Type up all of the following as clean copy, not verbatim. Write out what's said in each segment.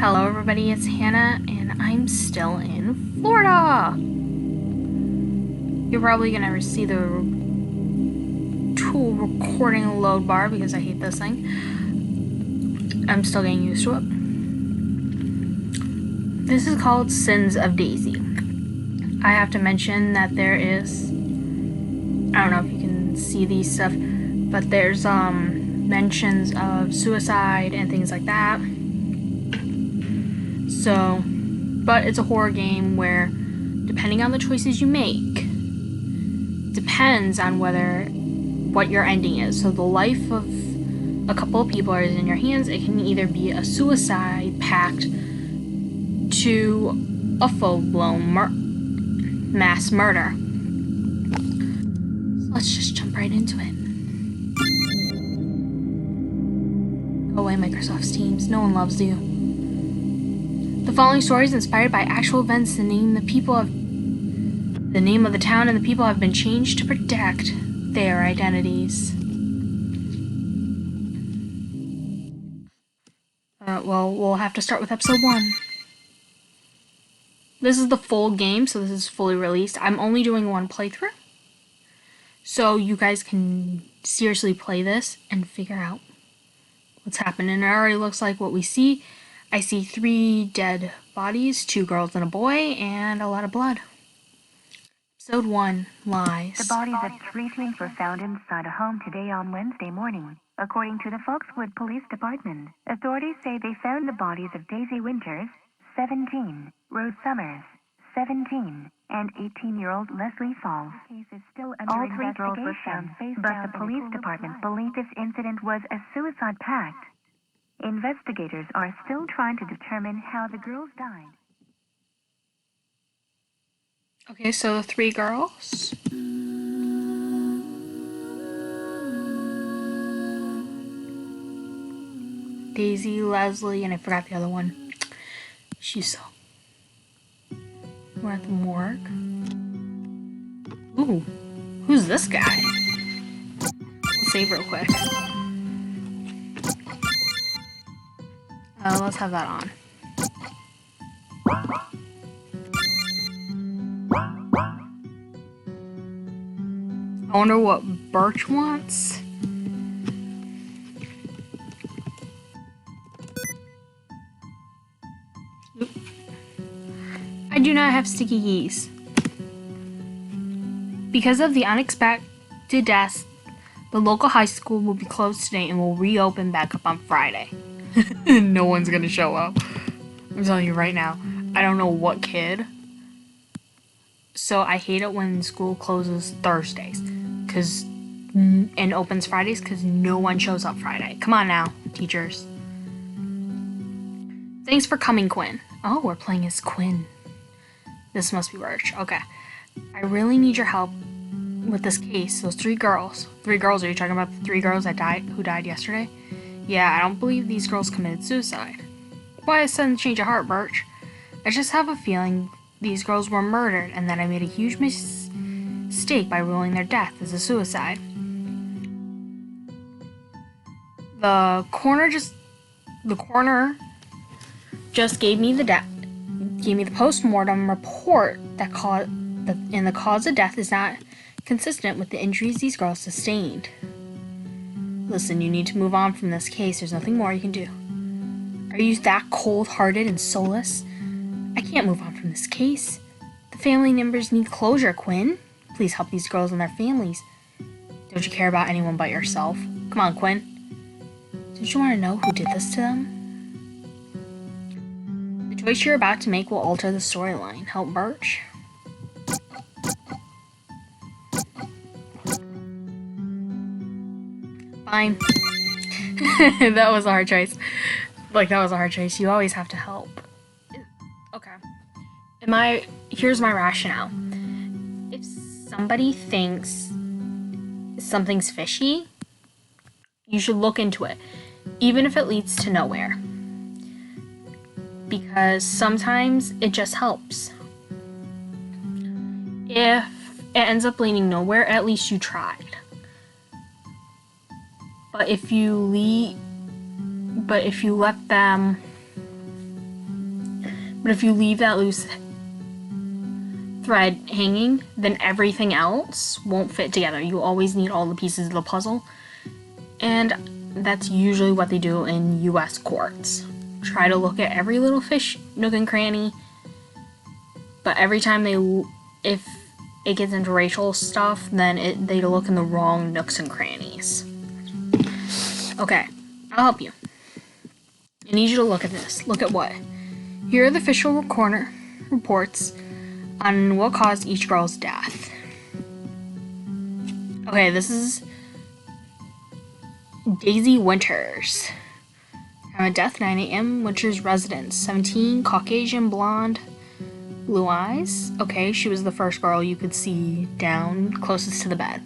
Hello everybody, it's Hannah, and I'm still in Florida! You're probably gonna see the tool recording load bar because I hate this thing. I'm still getting used to it. This is called Sins of Daisy. I have to mention that there is, I don't know if you can see these stuff, but there's mentions of suicide and things like that. So, but it's a horror game where, depending on the choices you make, depends on what your ending is. So the life of a couple of people is in your hands. It can either be a suicide pact to a full-blown mass murder. So let's just jump right into it. Go away, Microsoft Teams. No one loves you. The following story is inspired by actual events. The name of the town and the people have been changed to protect their identities. Well, we'll have to start with episode 1. This is the full game, so this is fully released. I'm only doing one playthrough, so you guys can seriously play this and figure out what's happening. It already looks like what we see. I see 3 dead bodies, 2 girls and a boy, and a lot of blood. Episode 1, Lies. The bodies of 3 teens were found inside a home today on Wednesday morning, according to the Folkswood Police Department. Authorities say they found the bodies of Daisy Winters, 17, Rose Summers, 17, and 18-year-old Leslie Falls. All 3 girls were found face down, but the police department believe this incident was a suicide pact. Investigators are still trying to determine how the girls died. Okay, so the 3 girls. Daisy, Leslie, and I forgot the other one. We're at the morgue. Ooh, who's this guy? Let's save real quick. Let's have that on. I wonder what Birch wants. Oop. I do not have sticky keys. Because of the unexpected deaths, the local high school will be closed today and will reopen back up on Friday. No one's gonna show up. I'm telling you right now. I don't know what kid. So I hate it when school closes Thursdays and opens Fridays because no one shows up Friday. Come on now, teachers. Thanks for coming, Quinn. Oh, we're playing as Quinn. This must be Birch. Okay. I really need your help with this case. Those 3 girls. 3 girls? Are you talking about the 3 girls who died yesterday? Yeah, I don't believe these girls committed suicide. Why a sudden change of heart, Birch? I just have a feeling these girls were murdered and that I made a huge mistake by ruling their death as a suicide. The coroner just gave me the post-mortem report that the cause of death is not consistent with the injuries these girls sustained. Listen, you need to move on from this case. There's nothing more you can do. Are you that cold-hearted and soulless? I can't move on from this case. The family members need closure, Quinn. Please help these girls and their families. Don't you care about anyone but yourself? Come on, Quinn. Don't you want to know who did this to them? The choice you're about to make will alter the storyline. Help Birch? Fine. That was a hard choice. You always have to help. Okay. Here's my rationale. If somebody thinks something's fishy, you should look into it, even if it leads to nowhere. Because sometimes it just helps. If it ends up leading nowhere, at least you tried. But if you let them But if you leave that loose thread hanging, then everything else won't fit together. You always need all the pieces of the puzzle. And that's usually what they do in US courts. Try to look at every little fish nook and cranny, but every time if it gets into racial stuff, then they look in the wrong nooks and crannies. Okay, I'll help you. I need you to look at this. Look at what? Here are the official coroner reports on what caused each girl's death. Okay, this is Daisy Winters. Time of death, 9 a.m. Winters residence, 17, Caucasian, blonde, blue eyes. Okay, she was the first girl you could see down closest to the bed.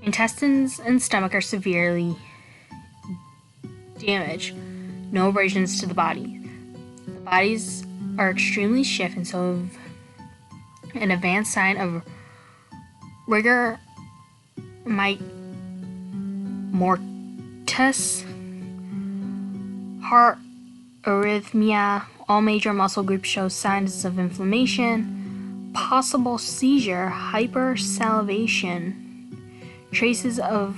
Intestines and stomach are severely damaged. No abrasions to the body. The bodies are extremely stiff and so an advanced sign of rigor mortis, heart arrhythmia. All major muscle groups show signs of inflammation, possible seizure, hypersalivation, traces of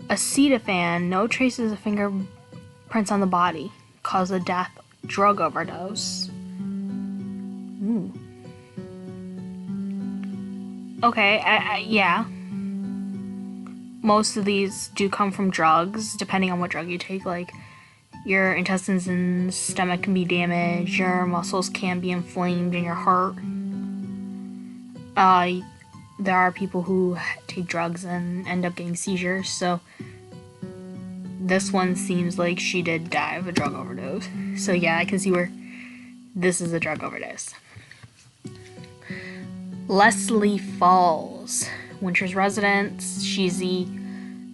acetophan, no traces of fingerprints on the body, cause of death, drug overdose. Ooh. Okay, yeah. Most of these do come from drugs, depending on what drug you take. Like, your intestines and stomach can be damaged, your muscles can be inflamed, and your heart. There are people who take drugs and end up getting seizures, so this one seems like she did die of a drug overdose. So yeah, I can see where this is a drug overdose. Leslie Falls, Winter's residence. She's the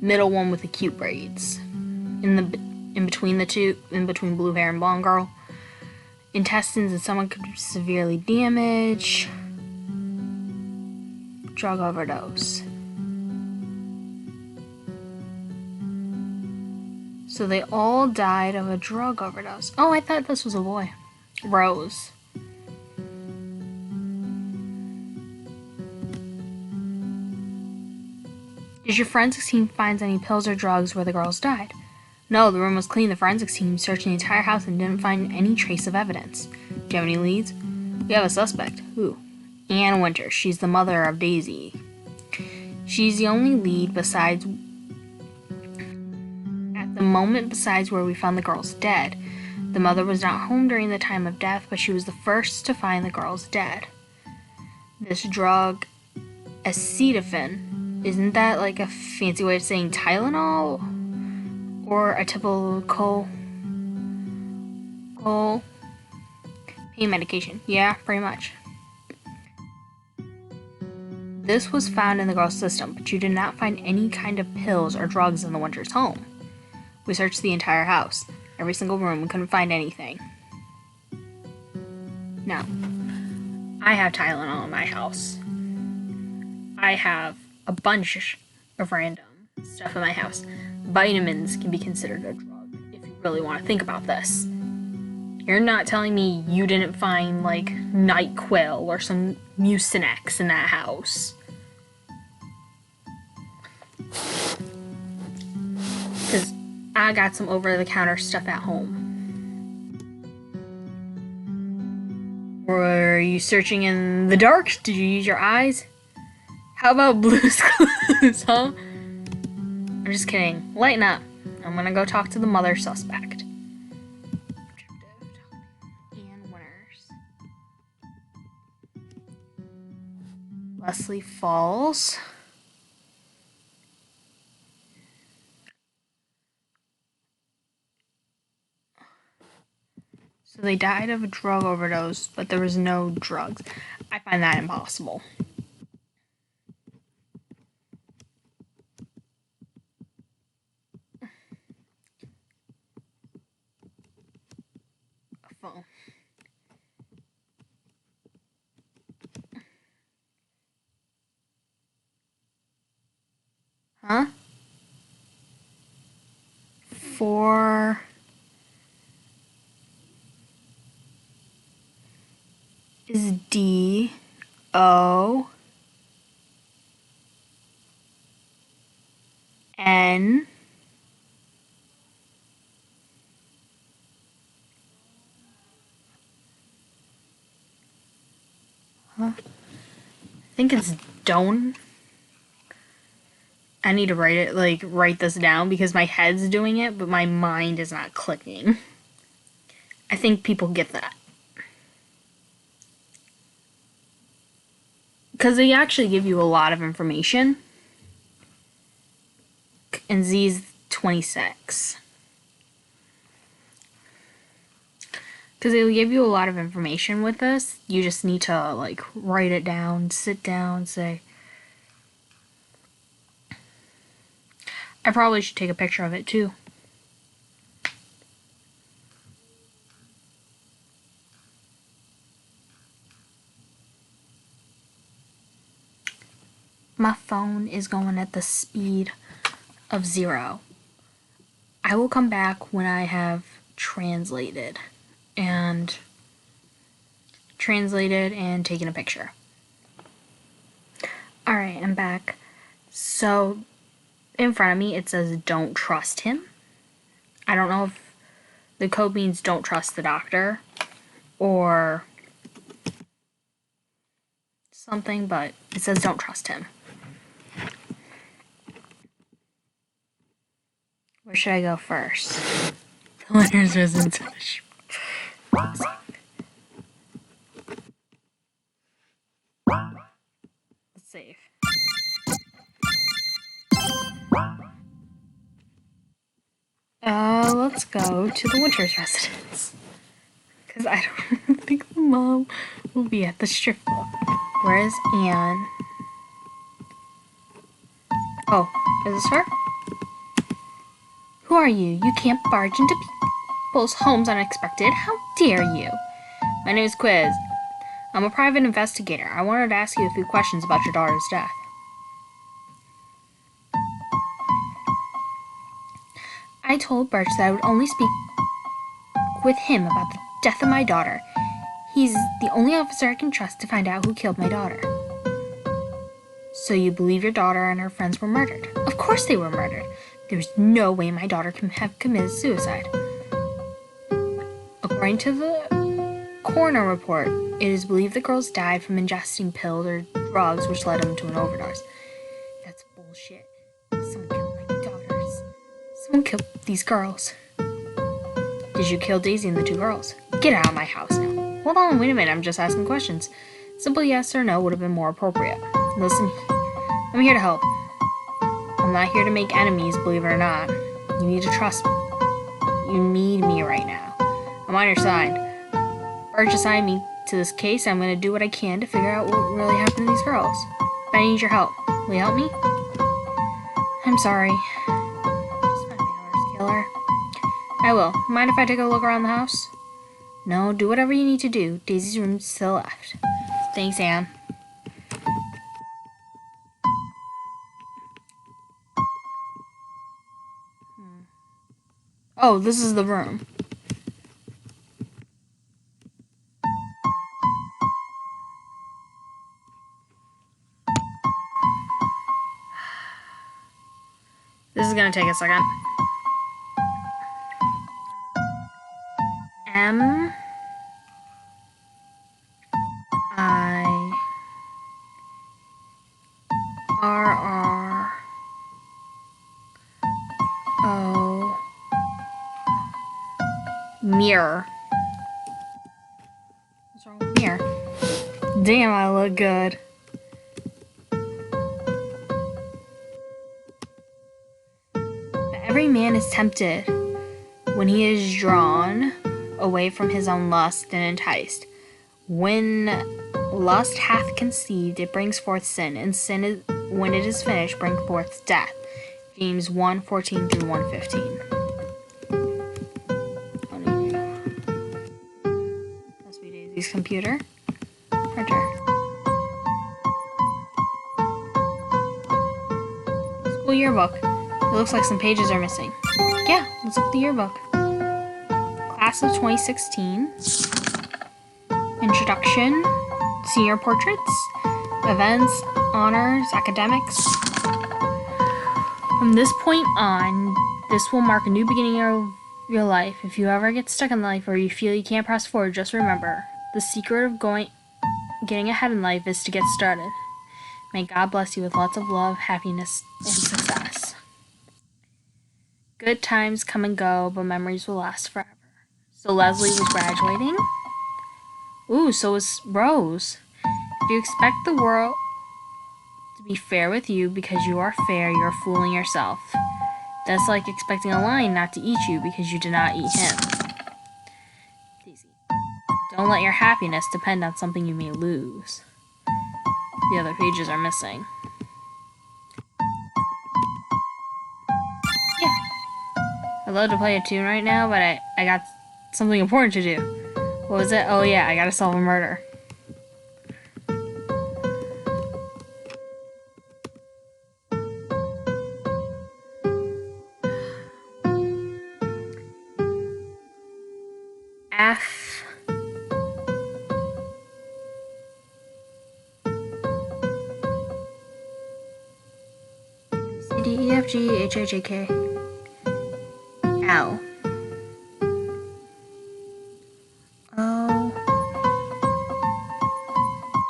middle one with the cute braids. In between the two, in between blue hair and blonde girl. Intestines and stomach could be severely damaged. Drug overdose. So they all died of a drug overdose. Oh, I thought this was a boy. Rose. Did your forensics team find any pills or drugs where the girls died? No, the room was clean. The forensics team searched the entire house and didn't find any trace of evidence. Do you have any leads? We have a suspect. Who? Ann Winters. She's the mother of Daisy. She's the only lead besides where we found the girls dead. The mother was not home during the time of death, but she was the first to find the girls dead. This drug, acetophan, isn't that like a fancy way of saying Tylenol? Or a typical pain medication? Yeah, pretty much. This was found in the girl's system, but you did not find any kind of pills or drugs in the Winters' home. We searched the entire house, every single room. We couldn't find anything. Now, I have Tylenol in my house. I have a bunch of random stuff in my house. Vitamins can be considered a drug if you really want to think about this. You're not telling me you didn't find, like, NyQuil or some Mucinex in that house. Because I got some over-the-counter stuff at home. Were you searching in the dark? Did you use your eyes? How about Blue's Clues, huh? I'm just kidding. Lighten up. I'm gonna go talk to the mother suspect. Ann Winters. Leslie Falls. So they died of a drug overdose, but there was no drugs. I find that impossible. A phone. Huh? is DON. I think it's Don. I need to write this down because my head's doing it, but my mind is not clicking. I think people get that. Because they actually give you a lot of information. And Z's 26. Because they'll give you a lot of information with this. You just need to, write it down, sit down, say. I probably should take a picture of it, too. My phone is going at the speed of 0. I will come back when I have translated and taken a picture. Alright, I'm back. So, in front of me it says don't trust him. I don't know if the code means don't trust the doctor or something, but it says don't trust him. Where should I go first? The winner's residence. Let's save. Let's go to the winter's residence. Because I don't think the mom will be at the strip club. Where is Anne? Oh, is this her? Who are you? You can't barge into people's homes unexpected. How dare you? My name is Quiz. I'm a private investigator. I wanted to ask you a few questions about your daughter's death. I told Birch that I would only speak with him about the death of my daughter. He's the only officer I can trust to find out who killed my daughter. So you believe your daughter and her friends were murdered? Of course they were murdered. There's no way my daughter can have committed suicide. According to the coroner report, it is believed the girls died from ingesting pills or drugs which led them to an overdose. That's bullshit. Someone killed my daughters. Someone killed these girls. Did you kill Daisy and the 2 girls? Get out of my house now. Hold on, wait a minute, I'm just asking questions. Simple yes or no would have been more appropriate. Listen, I'm here to help. I'm not here to make enemies, believe it or not. You need to trust me. You need me right now. I'm on your side. Birch assigned me to this case. I'm going to do what I can to figure out what really happened to these girls. But I need your help. Will you help me? I'm sorry. Just find my daughter's killer. I will. Mind if I take a look around the house? No, do whatever you need to do. Daisy's room's to the left. Thanks, Anne. Oh, this is the room. This is gonna take a second. M I R R O mirror. What's wrong with mirror? Damn, I look good. Every man is tempted when he is drawn away from his own lust and enticed. When lust hath conceived, it brings forth sin, and sin, when it is finished, brings forth death. James 1:14 through 1:15. Must be Daisy's computer. Printer. School yearbook. It looks like some pages are missing. Yeah, let's look at the yearbook. Class of 2016. Introduction, senior portraits, events, honors, academics. From this point on, this will mark a new beginning of your life. If you ever get stuck in life or you feel you can't press forward, just remember, the secret of getting ahead in life is to get started. May God bless you with lots of love, happiness, and success. Good times come and go, but memories will last forever. So Leslie was graduating. Ooh, so was Rose. If you expect the world to be fair with you because you are fair, you're fooling yourself. That's like expecting a lion not to eat you because you did not eat him. Daisy. Don't let your happiness depend on something you may lose. The other pages are missing. Yeah. I'd love to play a tune right now, but I got something important to do. What was it? Oh yeah, I gotta solve a murder. F. C, D, E, F, G, H, I, J, K. L. O.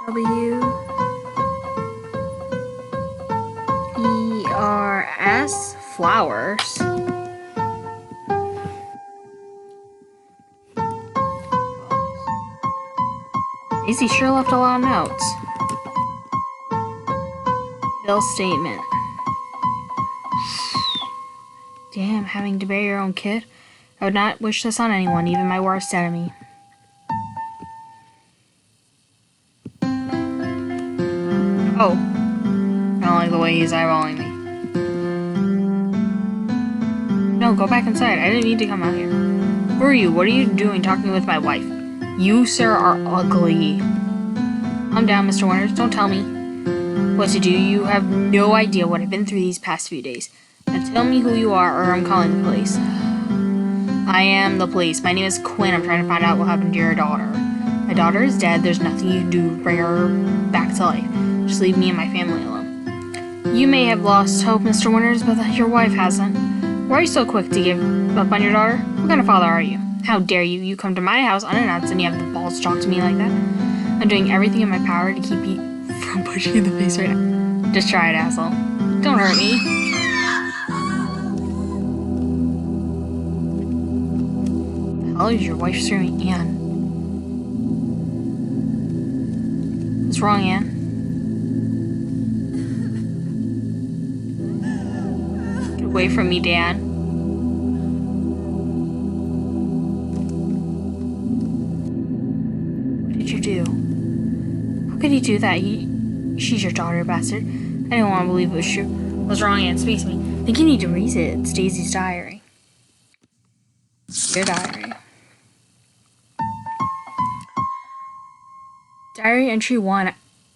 W. E, R, S. Flowers. Daisy sure left a lot of notes. Bill's statement. Damn, having to bury your own kid? I would not wish this on anyone, even my worst enemy. Oh. I don't like the way he's eyeballing me. No, go back inside. I didn't need to come out here. Who are you? What are you doing talking with my wife? You, sir, are ugly. Calm down, Mr. Winters. Don't tell me what to do. You have no idea what I've been through these past few days. Now tell me who you are, or I'm calling the police. I am the police. My name is Quinn. I'm trying to find out what happened to your daughter. My daughter is dead. There's nothing you can do to bring her back to life. Just leave me and my family alone. You may have lost hope, Mr. Winters, but your wife hasn't. Why are you so quick to give up on your daughter? What kind of father are you? How dare you? You come to my house unannounced and you have the balls to talk to me like that? I'm doing everything in my power to keep you from pushing you in the face right now. Just try it, asshole. Don't hurt me. The hell is your wife screaming, Anne? What's wrong, Anne? Get away from me, Dan. What did you do? How could he do that? She's your daughter, bastard. I didn't want to believe it was true. What's wrong, Anne? Speak to me. I think you need to read it. It's Daisy's diary. Your diary. Diary entry 1.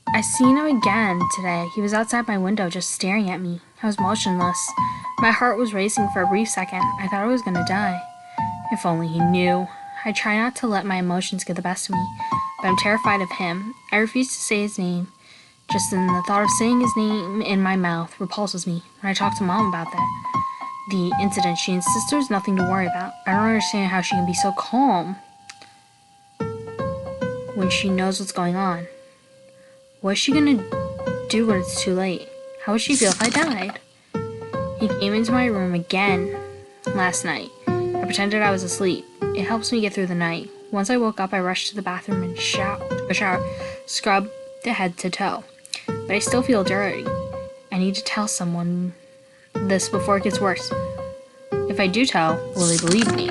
I seen him again today. He was outside my window just staring at me. I was motionless. My heart was racing for a brief second. I thought I was gonna die. If only he knew. I try not to let my emotions get the best of me, but I'm terrified of him. I refuse to say his name. Just in the thought of saying his name in my mouth repulses me. When I talk to Mom about the incident, she insists there's nothing to worry about. I don't understand how she can be so calm when she knows what's going on. What's she gonna do when it's too late? How would she feel if I died? He came into my room again last night. I pretended I was asleep. It helps me get through the night. Once I woke up, I rushed to the bathroom and took a shower, scrubbed the head to toe. But I still feel dirty. I need to tell someone this before it gets worse. If I do tell, will they believe me?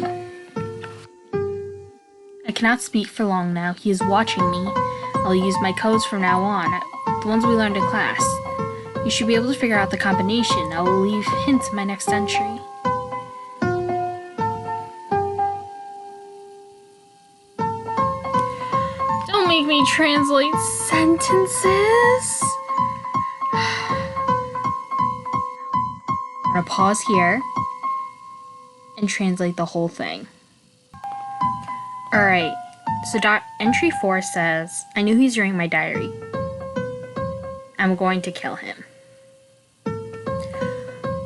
I cannot speak for long now. He is watching me. I'll use my codes from now on, the ones we learned in class. You should be able to figure out the combination. I will leave hints in my next entry. Don't make me translate sentences. I'm gonna pause here and translate the whole thing. Alright, So entry 4 says, I knew he's reading my diary. I'm going to kill him.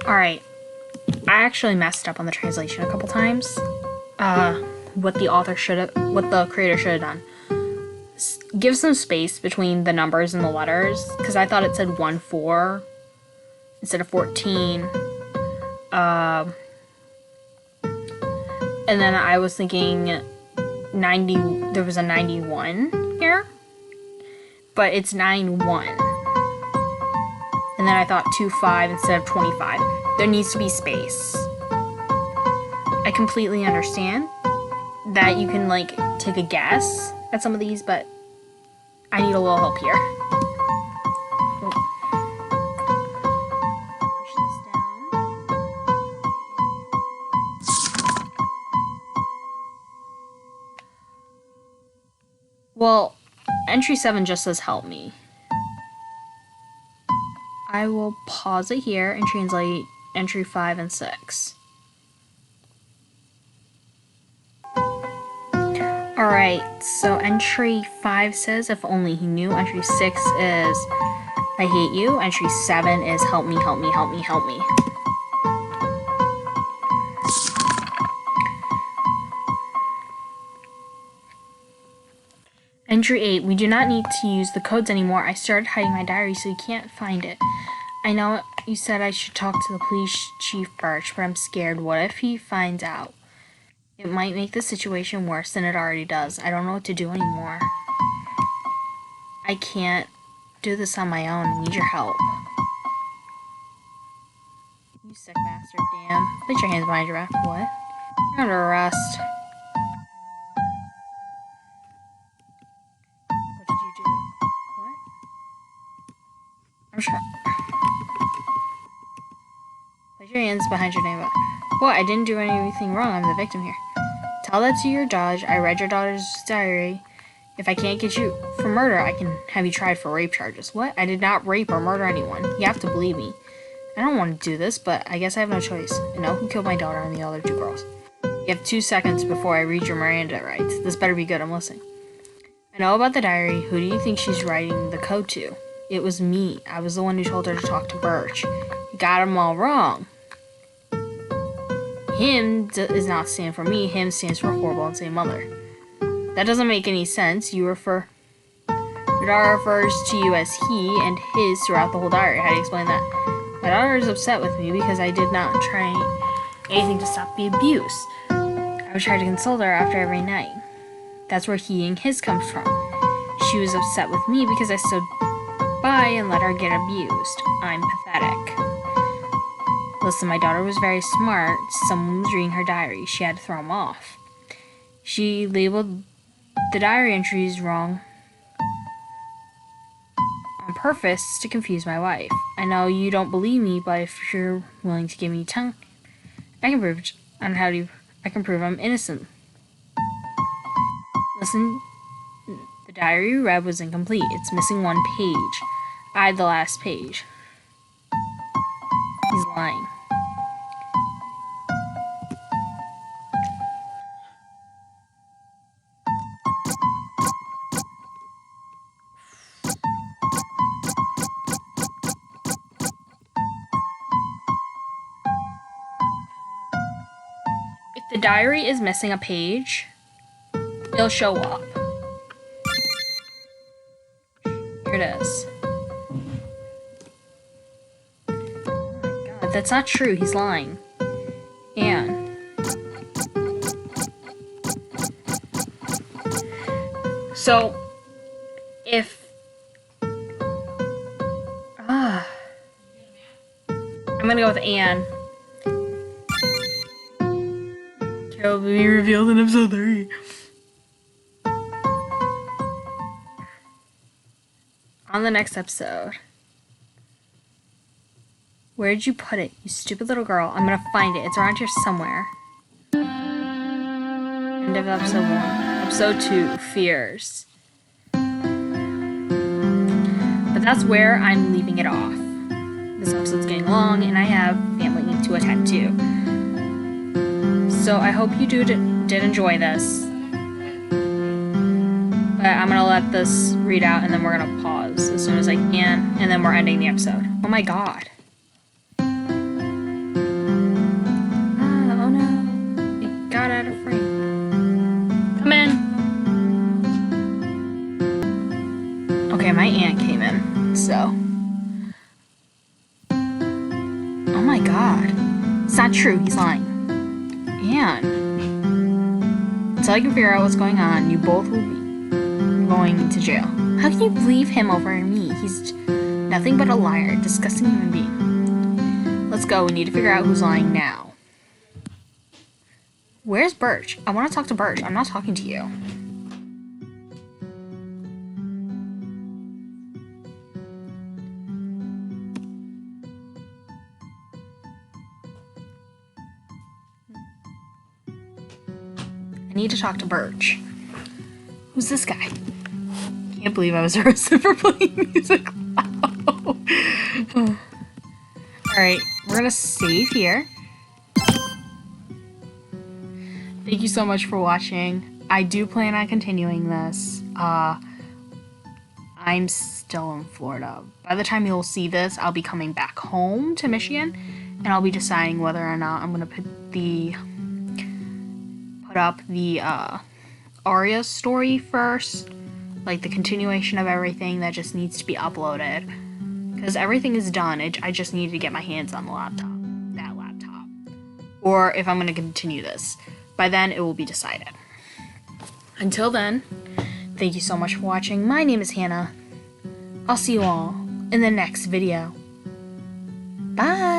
Alright. I actually messed up on the translation a couple times. What the creator should have done. Give some space between the numbers and the letters, because I thought it said 1-4 instead of 14. And then I was thinking 90. There was a 91 here, but it's 9-1. And then I thought 2-5 instead of 25. There needs to be space. I completely understand that you can like take a guess at some of these, but I need a little help here. Push this down. Well, entry 7 just says help me. I will pause it here and translate entry 5 and 6. Alright, so entry 5 says, if only he knew. Entry 6 is, I hate you. Entry 7 is, help me, help me, help me, help me. Entry 8, we do not need to use the codes anymore. I started hiding my diary so you can't find it. I know you said I should talk to the police chief Birch, but I'm scared. What if he finds out? It might make the situation worse than it already does. I don't know what to do anymore. I can't do this on my own. I need your help. You sick bastard, damn. Put your hands behind your back. What? You're under arrest. What did you do? What? I'm sure. Put your hands behind your name. What? I didn't do anything wrong. I'm the victim here. Tell that to your judge. I read your daughter's diary. If I can't get you for murder, I can have you tried for rape charges. What? I did not rape or murder anyone. You have to believe me. I don't want to do this, but I guess I have no choice. I know who killed my daughter and the other 2 girls. You have 2 seconds before I read your Miranda rights. This better be good. I'm listening. I know about the diary. Who do you think she's writing the code to? It was me. I was the one who told her to talk to Birch. You got him all wrong. Him does not stand for me. Him stands for horrible and insane mother. That doesn't make any sense. Your daughter refers to you as he and his throughout the whole diary. How do you explain that? My daughter is upset with me because I did not try anything to stop the abuse. I would try to console her after every night. That's where he and his comes from. She was upset with me because I stood by and let her get abused. I'm pathetic. Listen, my daughter was very smart. Someone was reading her diary. She had to throw him off. She labeled the diary entries wrong on purpose to confuse my wife. I know you don't believe me, but if you're willing to give me time, I can prove I'm innocent. Listen, the diary you read was incomplete. It's missing 1 page. I had the last page. He's lying. If the diary is missing a page, it'll show up. Here it is. Oh my god, that's not true. He's lying. And so, if I'm gonna go with Anne. Carol will be revealed in episode 3. On the next episode. Where'd you put it, you stupid little girl? I'm gonna find it. It's around here somewhere. End of episode 1. Episode 2, Fears. But that's where I'm leaving it off. This episode's getting long, and I have family to attend to. So I hope you did enjoy this. But I'm gonna let this read out and then we're gonna pause as soon as I can, and then we're ending the episode. Oh my god. Oh no. It got out of frame. Come in. Okay, my aunt came in, so. Oh my god. It's not true, he's lying. Aunt. Until I can figure out what's going on, you both will be going to jail. How can you believe him over me? He's nothing but a liar, disgusting human being. Let's go, we need to figure out who's lying now. Where's Birch? I want to talk to Birch. I'm not talking to you. I need to talk to Birch. Who's this guy? Can't believe I was arrested for playing music loud. Alright, we're gonna save here. Thank you so much for watching. I do plan on continuing this. I'm still in Florida. By the time you'll see this, I'll be coming back home to Michigan, and I'll be deciding whether or not I'm gonna put up the Arya story first, like the continuation of everything that just needs to be uploaded, because everything is done. I just need to get my hands on the laptop, or if I'm going to continue this. By then it will be decided. Until then, thank you so much for watching. My name is Hannah. I'll see you all in the next video. Bye.